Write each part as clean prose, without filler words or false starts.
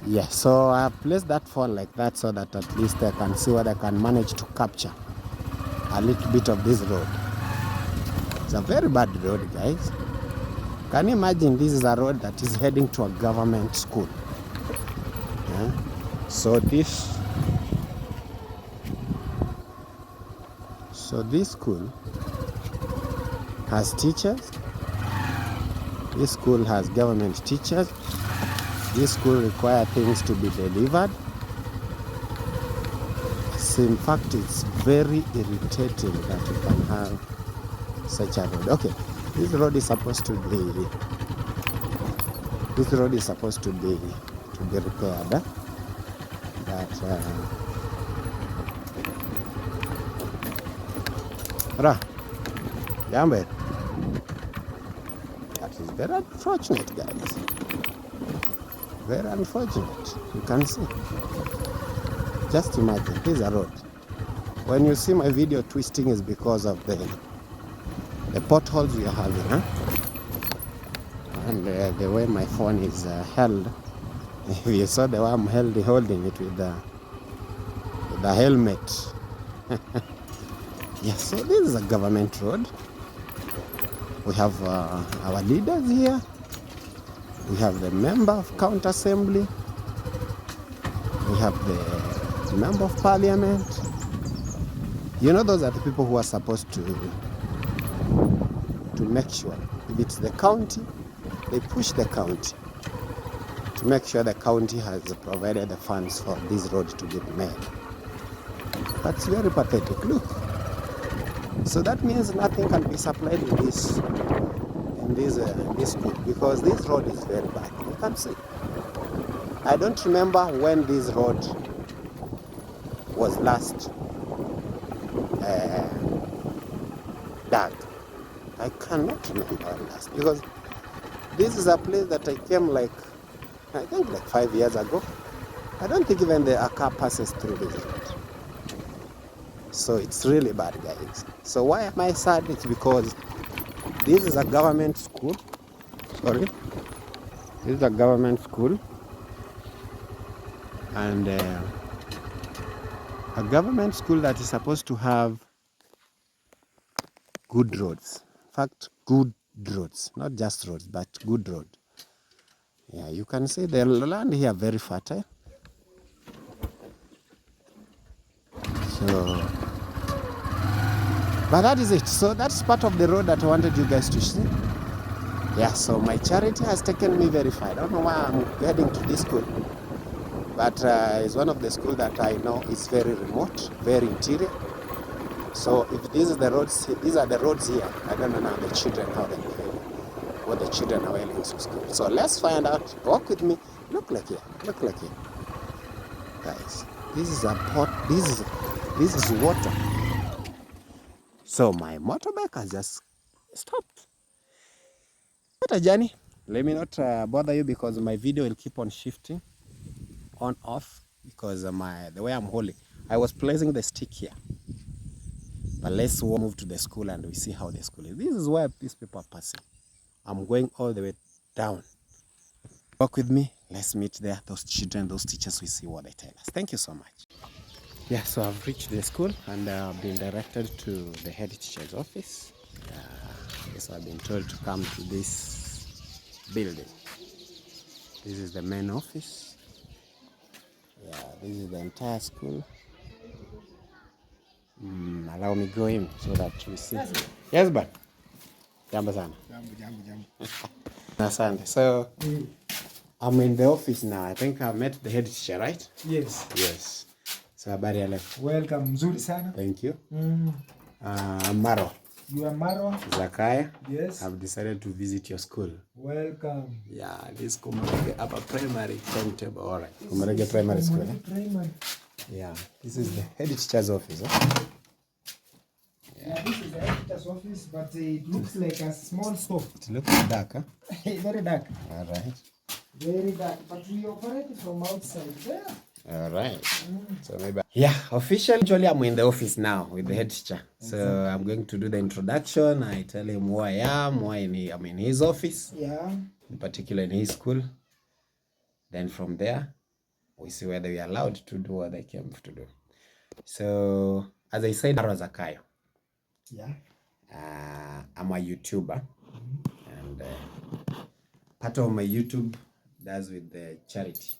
Yeah, so I placed that phone like that so that at least I can see what I can manage to capture a little bit of this road. It's a very bad road, guys. Can you imagine this is a road that is heading to a government school? Yeah. So this school has teachers. This school has government teachers. This school requires things to be delivered. So in fact, it's very irritating that you can have such a road. Okay, this road is supposed to be repaired, but jambe, that is very unfortunate, guys. Very unfortunate. You can see. Just imagine, this is a road. When you see my video twisting is because of the potholes we are having, huh? And the way my phone is held. If you saw the way I'm holding it with the helmet. Yes, so this is a government road. We have our leaders here. We have the member of county assembly. We have the member of parliament. You know, those are the people who are supposed to make sure, if it's the county, they push the county to make sure the county has provided the funds for this road to be made. That's very pathetic. Look. So that means nothing can be supplied in this school, because this road is very bad. You can see. I don't remember when this road was last dug. I cannot remember last, because this is a place that I came I think 5 years ago. I don't think even a car passes through this road. So it's really bad, guys. So why am I sad? It's because this is a government school. Sorry. This is a government school. And a government school that is supposed to have good roads. In fact, good roads. Not just roads, but good road. Yeah, you can see the land here very fertile. So, but that is it. So that's part of the road that I wanted you guys to see. Yeah, so my charity has taken me very far. I don't know why I'm heading to this school, but it's one of the schools that I know is very remote, very interior. So if these are the roads here, I don't know now the children how they behave, what the children are willing to school. So let's find out. Walk with me. Look like here. Guys, this is a pot. This is water. So my motorbike has just stopped. What a journey. Let me not bother you, because my video will keep on shifting on off, because the way I'm holding. I was placing the stick here. But let's move to the school and we see how the school is. This is where these people are passing. I'm going all the way down. Walk with me. Let's meet there. Those children, those teachers, we see what they tell us. Thank you so much. Yeah, so I've reached the school and I've been directed to the head teacher's office. So I've been told to come to this building. This is the main office. Yeah, this is the entire school. Allow me go in so that we see. Yes, but jambo sana. Jambo. Asante. So I'm in the office now. I think I've met the head teacher, right? Yes. So habari ya leo. Welcome. Mzuri sana. Thank you. Maro. You are Maro? Zakaya. Yes. I've decided to visit your school. Welcome. Yeah, this Kumarege Upper Primary timetable. All right. Kumarege Primary School. Primary. Yeah. This is the head teacher's office. Huh? Yeah, this is the head teacher's office, but it looks like a small store. It looks dark, huh? Very dark. All right. Very dark, but we operate from outside there. All right. So maybe. Yeah, officially I'm in the office now with the head teacher. So I'm going to do the introduction. I tell him who I am, why I'm in his office. Yeah. In particular in his school. Then from there, we see whether we are allowed to do what they came to do. So, as I said, Zakayo. Yeah. I'm a YouTuber, and part of my YouTube does with the charity.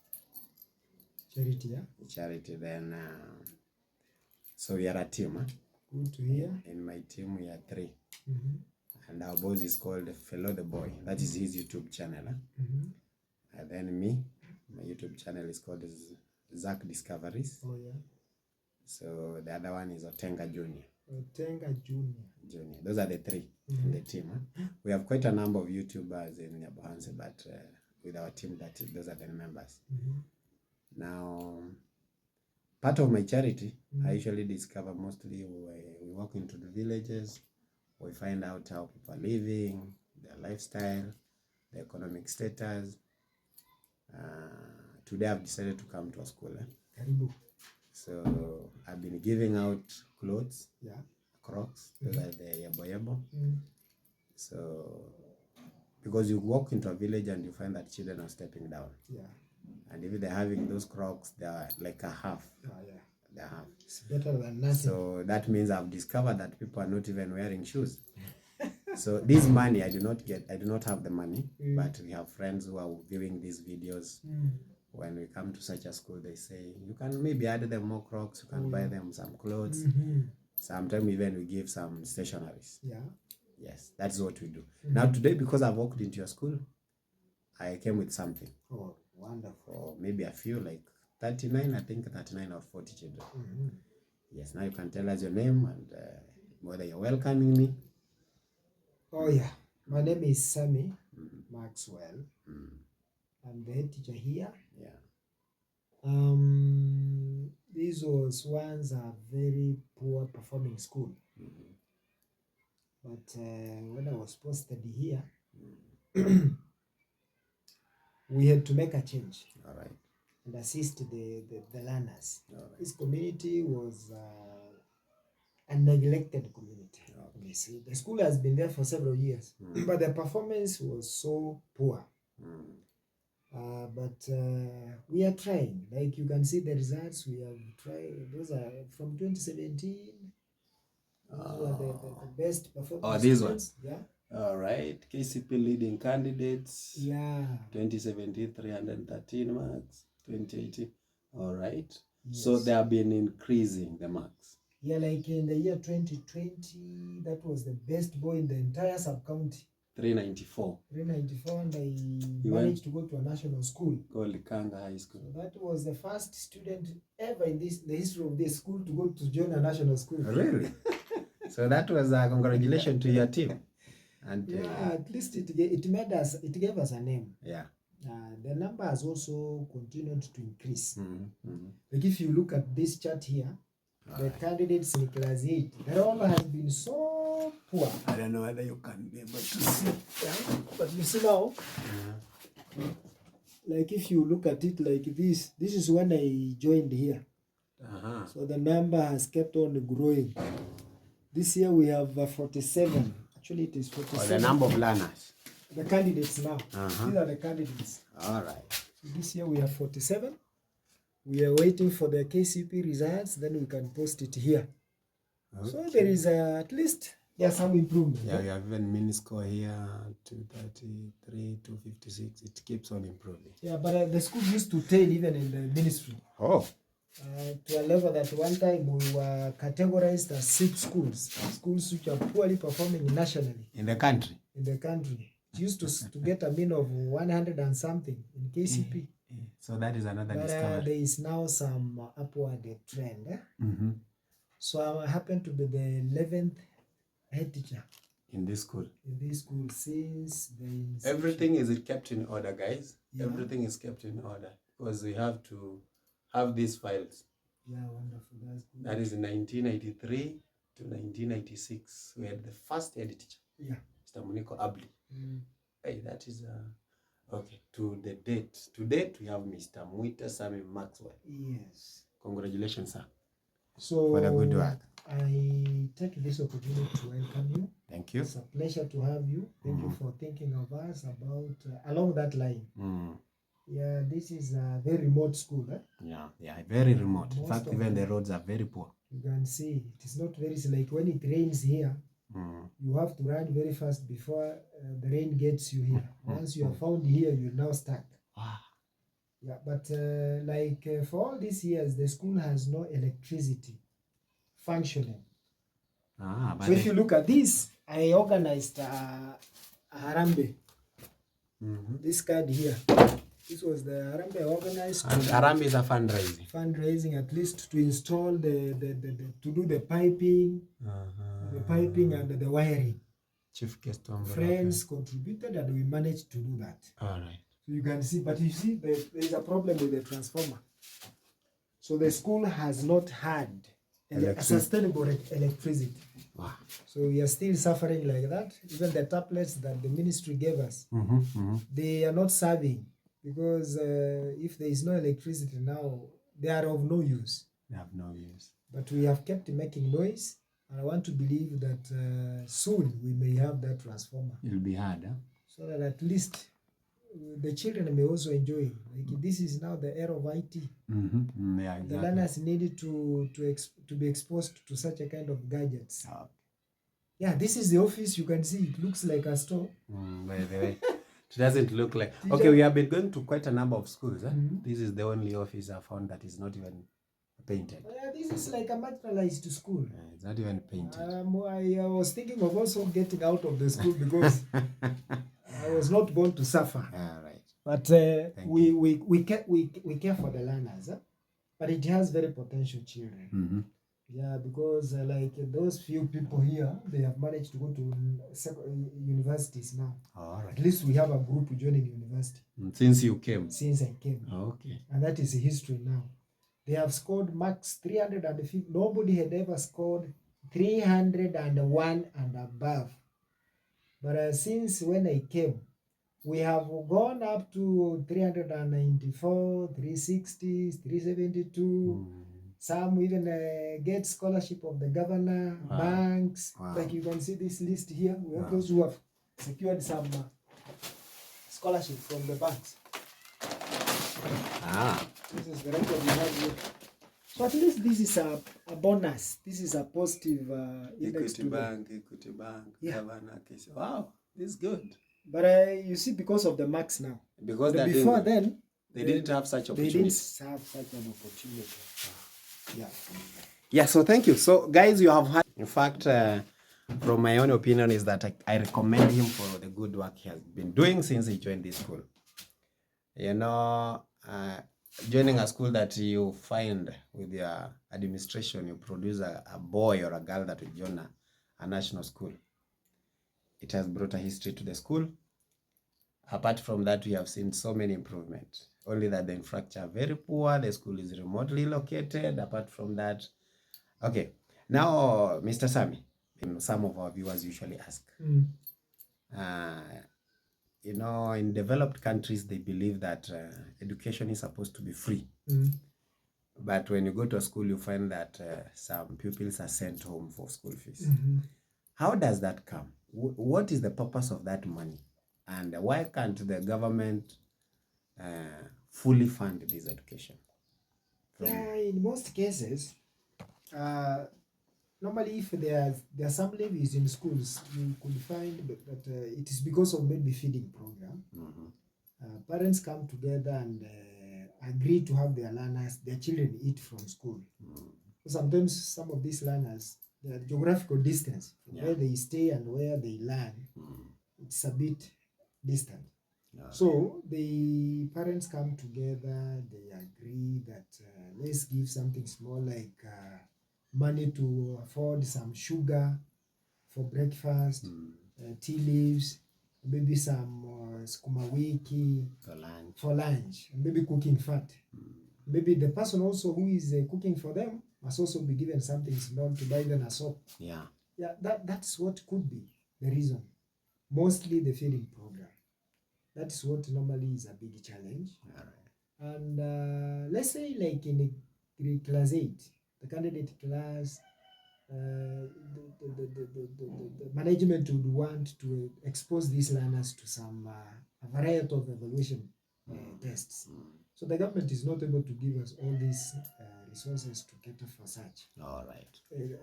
Charity, yeah. Charity. Then, so we are a team. Huh? Good to hear. In my team, we are 3. And our boss is called Fellow the Boy. That is his YouTube channel. Huh? And then me, my YouTube channel is called Zach Discoveries. Oh, yeah. So the other one is Otenga Junior. Otenga Junior. Those are the 3 in the team. Huh? We have quite a number of YouTubers in Nyabohanse, but with our team, those are the members. Now, part of my charity, I usually discover mostly we walk into the villages, we find out how people are living, their lifestyle, their economic status. Today I've decided to come to a school. So I've been giving out clothes, Crocs, those are the yebo. So because you walk into a village and you find that children are stepping down. And if they're having those Crocs, they're like a half. They're half. It's better than nothing. So that means I've discovered that people are not even wearing shoes. So this money I do not have the money, but we have friends who are viewing these videos. When we come to such a school, they say, you can maybe add them more Crocs, you can buy them some clothes. Sometimes even we give some stationaries. Yes, that's what we do. Now today, because I've walked into your school, I came with something. Oh, wonderful. Maybe a few, like 39, I think 39 or 40 children. Yes, now you can tell us your name and whether you're welcoming me. Oh yeah, my name is Sammy Maxwell. I'm the head teacher here. This was once a very poor performing school. But when I was posted here, we had to make a change. And assist the learners. This community was a neglected community. The school has been there for several years, but the performance was so poor. But we are trying. Like you can see the results we have tried. Those are from 2017. Those were the best performance. These ones? Yeah. All right. KCP leading candidates. 2017, 313 marks. 2018. All right. Yes. So they have been increasing the marks. Yeah, like in the year 2020, that was the best boy in the entire sub-county. 394. 394, and I managed to go to a national school. Called Kanga High School. So that was the first student ever in the history of this school to join a national school. Really? So that was a congratulations to your team. And at least it gave us a name. The number has also continued to increase. Like if you look at this chart here, the candidates in class 8, the all has been so poor. I don't know whether you can be able to see. But you see now, like if you look at it like this is when I joined here. So the number has kept on growing. This year we have 47. Actually, it is 47. The number of learners. The candidates now. These are the candidates. All right. So this year we have 47. We are waiting for the KCP results, then we can post it here. Okay. So there is at least some improvement. Yeah, we have even mini score here, 233, 256. It keeps on improving. Yeah, but the school used to tail even in the ministry. Oh. To a level that one time we were categorized as 6 schools. Schools which are poorly performing nationally. In the country? In the country. It used to get a mean of 100 and something in KCP. So that is another discovery. There is now some upward trend. So I happen to be the 11th head teacher in this school. In this school since the everything is kept in order, guys. Everything is kept in order because we have to have these files. Wonderful. That's good. That is in 1993 to 1996. We had the first head teacher. Mr. Muniko Abli. Hey, that is okay, to the date. To date, we have Mr. Mwita Sami Maxwell. Yes. Congratulations, sir. So, for the good work. I take this opportunity to welcome you. Thank you. It's a pleasure to have you. Thank you for thinking of us about along that line. Yeah, this is a very remote school. Yeah, very remote. In Most fact, of even the- the roads are very poor. You can see it is not very, like when it rains here, you have to run very fast before the rain gets you here. Once you are found here, you're now stuck. Wow. Yeah, but for all these years, the school has no electricity functioning. So if you look at this, I organized a Harambe. This card here. This was the Harambe I organized. And Harambe is a fundraising. Fundraising, at least to install the to do the piping, and the wiring. Chief guest Friends contributed and we managed to do that. All right. So you can see, but you see, there is a problem with the transformer. So the school has not had a sustainable electricity. Wow. So we are still suffering like that. Even the tablets that the ministry gave us, they are not serving because if there is no electricity now, they are of no use. They have no use. But we have kept making noise, and I want to believe that soon we may have that transformer. It'll be hard, huh? So that at least the children may also enjoy. Like this is now the era of IT. Yeah, exactly. The learners needed to be exposed to such a kind of gadgets. Yeah, this is the office. You can see it looks like a store. By the way, it doesn't look like. Okay, we have been going to quite a number of schools. This is the only office I found that is not even painted. Yeah, this is like a marginalized school. It's not even painted. I was thinking of also getting out of the school because I was not born to suffer. All right. But we care for the learners. But it has very potential children. Yeah, because like those few people here, they have managed to go to universities now. All right. At least we have a group joining university. Since you came? Since I came. Okay. And that is history now. They have scored max 350. Nobody had ever scored 301 and above. But since when I came, we have gone up to 394, 360, 372. Some even get scholarship of the governor, banks. Like you can see this list here. We have those who have secured some scholarship from the banks. This is the record we have here. So at least this is a bonus. This is a positive index to Equity Bank, yeah. Governor case. Wow, this is good. But you see, because of the marks now. Because before then, they didn't have such opportunity. They didn't have such an opportunity. Yeah. Yeah, so thank you. So guys, you have had, in fact, from my own opinion is that I recommend him for the good work he has been doing since he joined this school. You know, joining a school that you find with your administration, you produce a boy or a girl that will join a national school. It has brought a history to the school. Apart from that, we have seen so many improvements. Only that the infrastructure are very poor. The school is remotely located. Apart from that, okay. Now, Mr. Sami, some of our viewers usually ask, you know, in developed countries, they believe that education is supposed to be free. But when you go to a school, you find that some pupils are sent home for school fees. How does that come? What is the purpose of that money? And why can't the government fully fund this education? Yeah, in most cases, normally if there are some levies in schools, you could find that it is because of maybe feeding program. Parents come together and agree to have their learners, their children eat from school. Sometimes some of these learners, the geographical distance where they stay and where they learn, it's a bit distant. So the parents come together, they agree that let's give something small like money to afford some sugar for breakfast, tea leaves, maybe some sukuma wiki for lunch, and maybe cooking fat. Maybe the person also who is cooking for them must also be given something small to buy them a soap. Yeah, that's what could be the reason. Mostly the feeding program. That's what normally is a big challenge. And let's say like in class 8, the candidate class, the management would want to expose these learners to some a variety of evaluation tests. So the government is not able to give us all these resources to cater for such. All right.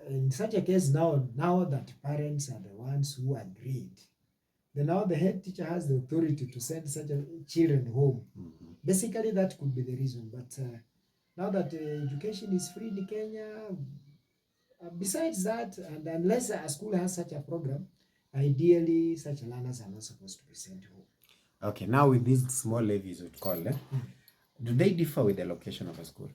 In such a case, now that parents are the ones who agreed, then now the head teacher has the authority to send such children home. Basically, that could be the reason. But now that education is free in Kenya, besides that, and unless a school has such a program, ideally such learners are not supposed to be sent home. Okay, now with these small levies, we call them, do they differ with the location of a school?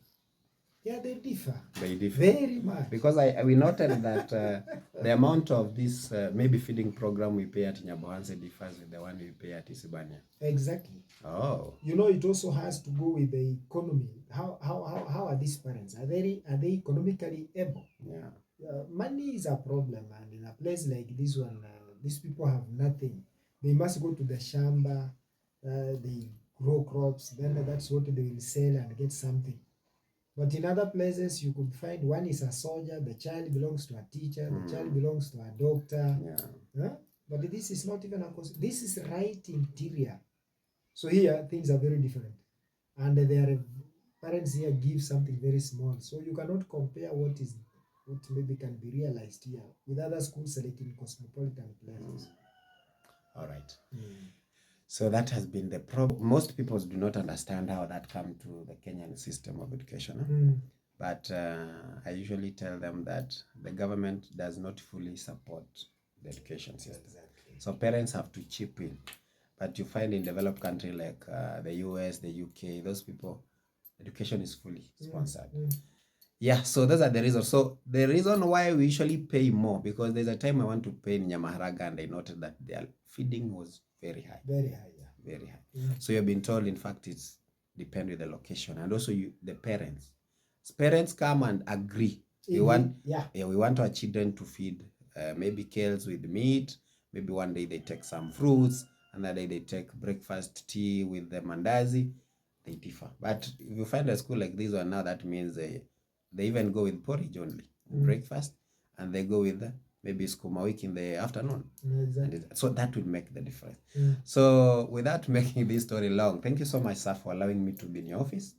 Yeah, they differ. They differ very much. Because we noted that the amount of this maybe feeding program we pay at Nyabohanse differs with the one we pay at Isibania. Exactly. Oh. You know, it also has to go with the economy. How are these parents? Are they economically able? Yeah. Money is a problem, and in a place like this one, these people have nothing. They must go to the shamba, they grow crops, then that's what they will sell and get something. But in other places, you could find one is a soldier, the child belongs to a teacher, the child belongs to a doctor. Yeah. But this is not even this is right interior. So here, things are very different. And their parents here give something very small. So you cannot compare what maybe can be realized here with other schools like in cosmopolitan places. All right. So that has been the problem. Most people do not understand how that come to the Kenyan system of education. But I usually tell them that the government does not fully support the education system. Exactly. So parents have to chip in. But you find in developed countries like the US, the UK, those people, education is fully sponsored. Yeah, so those are the reasons. So the reason why we usually pay more, because there's a time I want to pay in Nyamaharaga and I noted that their feeding was very high. Very high, yeah. Very high. So you've been told, in fact, it's depend with the location. And also the parents. Parents come and agree. We want our children to feed maybe kales with meat. Maybe one day they take some fruits. Another day they take breakfast tea with the mandazi. They differ. But if you find a school like this one now, that means they even go with porridge only, breakfast, and they go with maybe skuma wiki in the afternoon. Exactly. So that will make the difference. So without making this story long, thank you so much, sir, for allowing me to be in your office.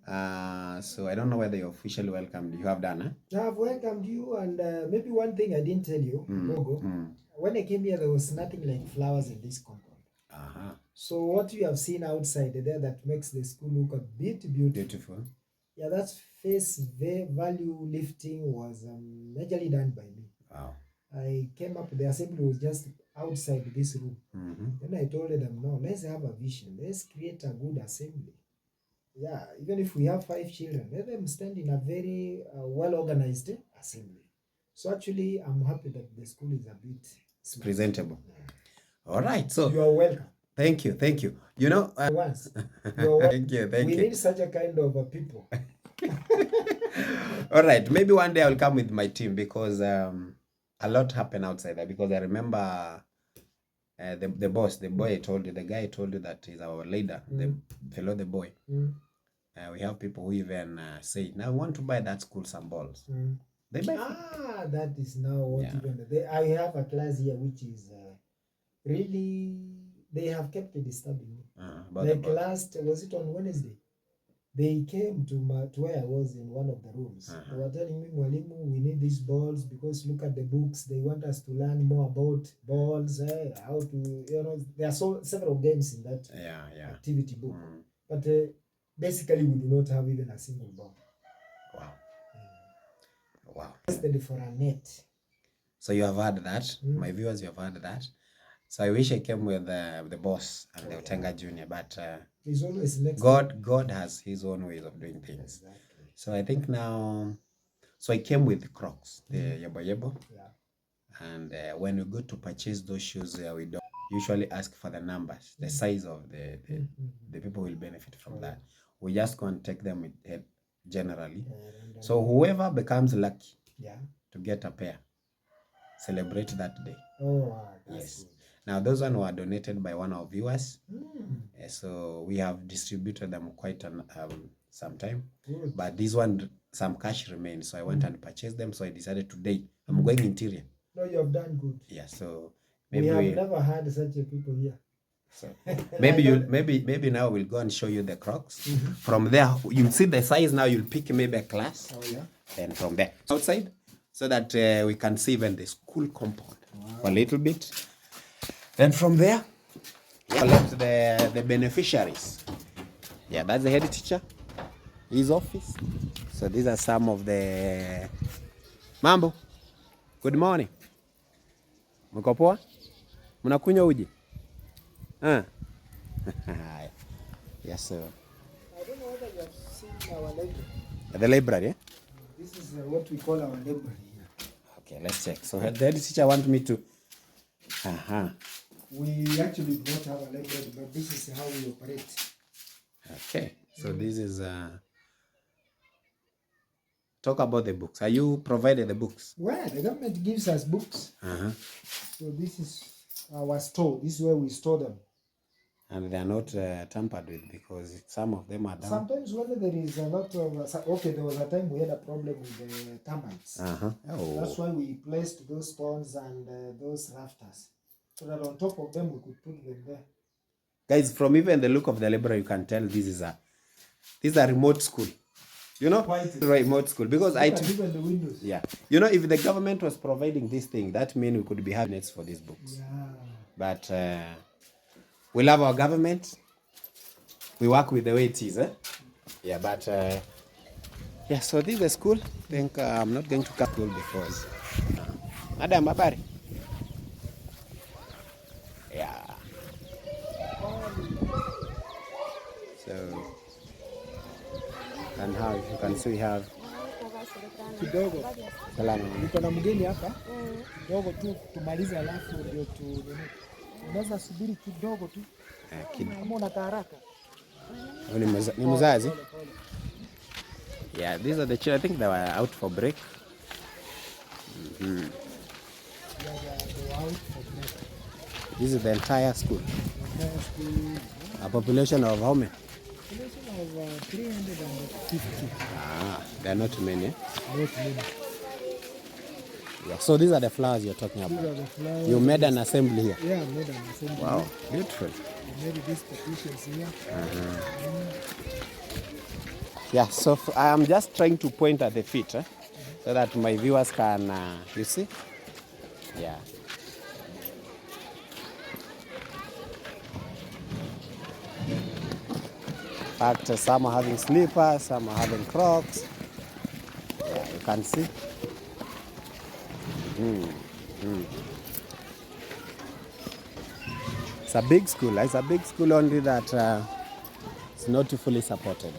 So I don't know whether you're officially welcomed. You have done, huh? I've welcomed you, and maybe one thing I didn't tell you, Logo, when I came here, there was nothing like flowers in this compound. So what you have seen outside there that makes the school look a bit beautiful. Yeah, that face value lifting was majorly done by me. Wow. I came up, the assembly was just outside this room. Then I told them, no, let's have a vision. Let's create a good assembly. Yeah, even if we have 5 children, let them stand in a very well-organized assembly. So actually, I'm happy that the school is a bit smart. Presentable. All right. So you are welcome. Thank you. You know, once. Thank you. We need such a kind of people. All right. Maybe one day I'll come with my team, because a lot happened outside there. Because I remember the boss, the boy I told you, the guy I told you that is our leader, the fellow, the boy. We have people who even say, now I want to buy that school some balls. They buy. That is now what even I have a class here which is really, they have kept disturbing me. Like last, was it on Wednesday? They came to where I was in one of the rooms. They were telling me, Mwalimu, we need these balls because look at the books. They want us to learn more about balls, how to, there are several games in that activity book. But basically, we do not have even a single ball. Wow. Wow. Just for a net. So you have heard that. My viewers, you have heard that. So I wish I came with the boss and the Otenga Junior, but God has his own ways of doing things. Exactly. So I think now, so I came with Crocs, the Yebo. And when we go to purchase those shoes, we don't usually ask for the numbers, the size of the people will benefit from that. We just go and take them generally. So whoever becomes lucky to get a pair, celebrate that day. Yes. Good. Now, those one were donated by one of our viewers. So we have distributed them quite some time. Good. But this one, some cash remains. So I went and purchased them. So I decided today, I'm going interior. No, you have done good. Yeah, so maybe we have never had such a people here. So maybe now we'll go and show you the Crocs. From there, you'll see the size. Now you'll pick maybe a class. Oh yeah. And from there outside, so that we can see even the school compound a little bit. Then from there, collect the beneficiaries. Yeah, that's the head teacher, his office. So these are some of the mambo. Good morning. Mko poa? Mnakunywa uji? Yes, sir. I don't know whether you have seen our library. The library, eh? This is what we call our library here. Okay, let's check. So the head teacher want me to... We actually do not have a library, but this is how we operate. Okay, so this is... Talk about the books. Are you provided the books? Well, the government gives us books. So this is our store. This is where we store them. And they are not tampered with, because some of them are down. Sometimes when there is a lot of... Okay, there was a time we had a problem with the termites. Oh. That's why we placed those stones and those rafters, so that on top of them we could put them there. Guys, from even the look of the library, you can tell this is a remote school. You know, remote school, because even the windows. Yeah, you know, if the government was providing this thing, that means we could be having it for these books. Yeah. But we love our government. We work with the way it is, eh? Yeah, but yeah. So this is the school. I think I'm not going to cut school because Madam Babari. Yeah. So. And how you can see we have Kidogo. salama. Niko na mgeni hapa. Kidogo tu tumalize, alafu ndio tu unaweza subiri kidogo tu. Kama una haraka. Ni mzazi. Yeah, these are the children. I think they were out for break. Yeah, they were out for break. This is the entire school. The entire school. A population of how many? Of 350. There are not many. Not many. Yeah. So these are the flowers you're talking about. These are the flowers. You made an assembly here. Yeah, I made an assembly. Wow, beautiful. We made these petitions here. Yeah. So I'm just trying to point at the feet, so that my viewers can, you see. Yeah. In fact, some are having slippers, some are having Crocs. Yeah, you can see. It's a big school. It's a big school, only that it's not fully supported.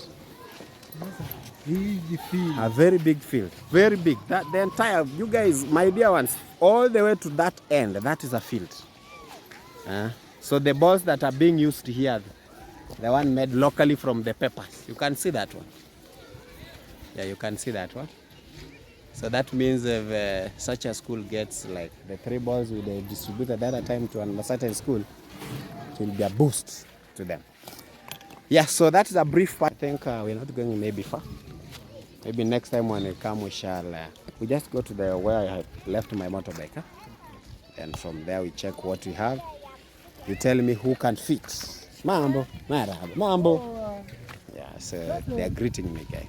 Big field. A very big field. Very big. That the entire, you guys, my dear ones, all the way to that end, that is a field. So the balls that are being used here, the one made locally from the peppers. You can see that one. Yeah, you can see that one. So that means if such a school gets like the 3 balls we distributed at a time to a certain school, it will be a boost to them. Yeah, so that is a brief part. I think we're not going maybe far. Maybe next time when we come, we shall, we just go to the where I left my motorbike. And from there we check what we have. You tell me who can fit. Mambo, marahaba, mambo. Yeah, so they are greeting me, guys.